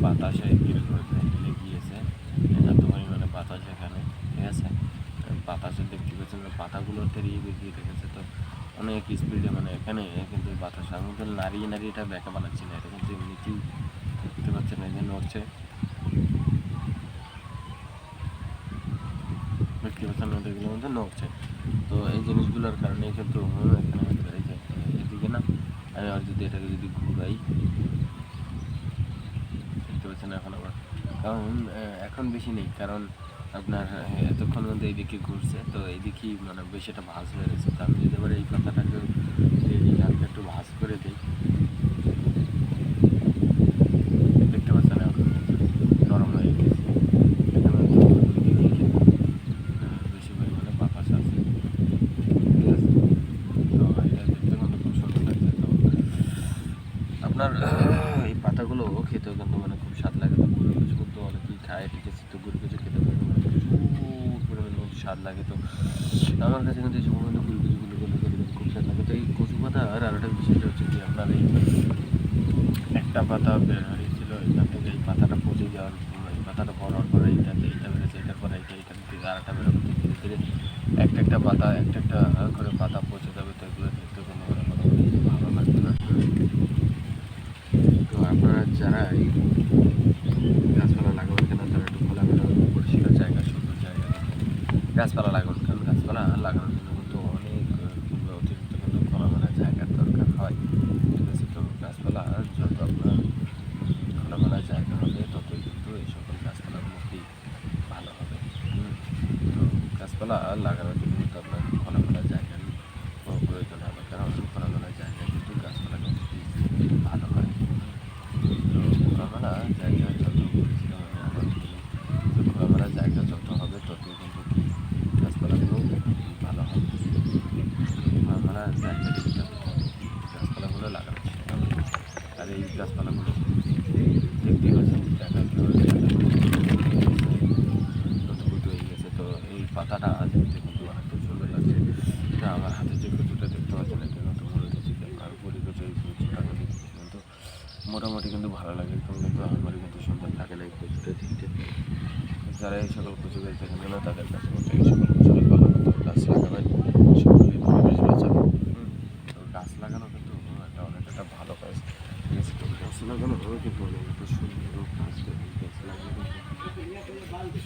বাতাসে হেলে গিয়েছে, এত পরিমাণে বাতাস এখানে, ঠিক আছে। বাতাসে দেখতে পাচ্ছেন যে পাতাগুলো তেড়িয়ে বেরিয়ে রেখেছে, তো অনেক স্পিডে মানে এখানে কিন্তু বাতাস, আমি কিন্তু নাড়িয়ে নাড়িয়ে এটা ব্যাকা বানাচ্ছি না, এটা কিন্তু এমনিতেই দেখতে পাচ্ছেন এই যে নড়ছে, দেখতে পাচ্ছেন এগুলোর মধ্যে নড়ছে। তো এই জিনিসগুলোর কারণে কিন্তু এখানে এই যে এদিকে না, আমি আর যদি এটাকে যদি ঘুরাই, দেখতে পাচ্ছেন এখন আবার, কারণ এখন বেশি নেই, কারণ আপনার এতক্ষণ মধ্যে এইদিকে ঘুরছে, তো এইদিকেই মানে বেশি একটা ভাঁজ হয়ে গেছে। তো আমি যদি এবার এই পাতাটাকে হালকা একটু ভাঁজ করে দিই, দেখতে পাচ্ছেন এখন নরম হয়ে গেছে, এখানে বেশি পরিমাণে বাতাস আছে, ঠিক আছে। তো এটা দেখতে কিন্তু খুব সুন্দর লাগছে। তো আপনার এই পাতাগুলো খেতেও কিন্তু মানে খুব স্বাদ লাগে। তো গুঁড়ো কিছু কিন্তু অনেকেই খায়, ঠিক আছে। তো গুঁড়ো কিছু খেতে পারে মানে প্রচুর পরিমাণে কিন্তু স্বাদ লাগে। তো আমার কাছে কিন্তু এই সময় কিন্তু গুঁড়ো কিছুগুলো কিন্তু খেতে কিন্তু খুব স্বাদ লাগে। তো এই কচু পাতার আর একটা বিষয়টা হচ্ছে কি, আপনার এই একটা পাতা বের হয়েছিল এখান থেকে, এই পাতাটা পচে যাওয়ার, এই পাতাটা বড় হওয়ার পরে এইটা বেরোচ্ছে, এটার পরে এখান থেকে আর একটা বেরোবে, ধীরে ধীরে একটা পাতা একটা করে পাতা পচে যাবে। তো এগুলো দেখতে কোনো ভালো লাগবে না। তো আপনারা যারা এই গাছপালা লাগাবেন কেন, তারা একটু খোলামেলা পরিষ্কার জায়গা, সুন্দর জায়গা গাছপালা লাগাবেন, কারণ গাছপালা লাগানোর জন্য কিন্তু অনেক কিংবা অতিরিক্ত কিন্তু খোলামেলা জায়গার দরকার হয়, ঠিক আছে। তো গাছপালা যত আপনার খোলামেলা জায়গা হবে, ততই কিন্তু এই সকল গাছপালাগুলোকেই ভালো হবে। তো গাছপালা লাগানোর জন্য কিন্তু আপনার খোলামেলা জায়গার প্রয়োজন হবে, কারণ খোলামেলা জায়গা কিন্তু গাছপালা কিন্তু ভালো হয়। তো খোলামেলা জায়গা যত বলেছিলাম আমি আবার বলি, তো খোলামেলা জায়গা যত হবে, ততই কিন্তু কি গাছপালাগুলো ভালো হবে। খোলামেলা জায়গা কিন্তু গাছপালাগুলো লাগানো চেষ্টা করবে। আর এই গাছপালাগুলো দেখতেই পাচ্ছেন দেখা নতুন হয়ে গেছে। তো এই পাতাটা দেখতে কিন্তু অনেকটা সুন্দর লাগছে। এটা আমার হাতে যে কচুটা দেখতে পাচ্ছেন, এটা কিন্তু মুড়ি কচু, আর মুড়ি কচু এই কচুটা দেখতে কিন্তু মোটামুটি কিন্তু ভালো লাগে, এরকম কিন্তু আমারই কিন্তু সুন্দর লাগে না এই কচুটা দেখতে। যারা এই সকল কচু গাছ দেখেন না, তাদের কাছে কিন্তু এই সকল কচুর ভালো মতো গাছ লাগাবেন, সকলেই পরিবেশ বাঁচাবে। তো গাছ লাগানো কিন্তু একটা অনেক একটা ভালো কাজ, ঠিক আছে। তো গাছ লাগানো কিন্তু অনেক একটা সুন্দর কাজ, গাছ লাগানো কিন্তু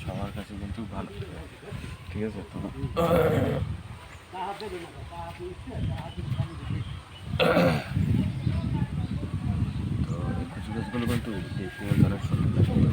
সবার কাছে কিন্তু ভালো, ঠিক আছে। তো তো এই কচু গাছগুলো কিন্তু দেখতে অনেক সুন্দর লাগে।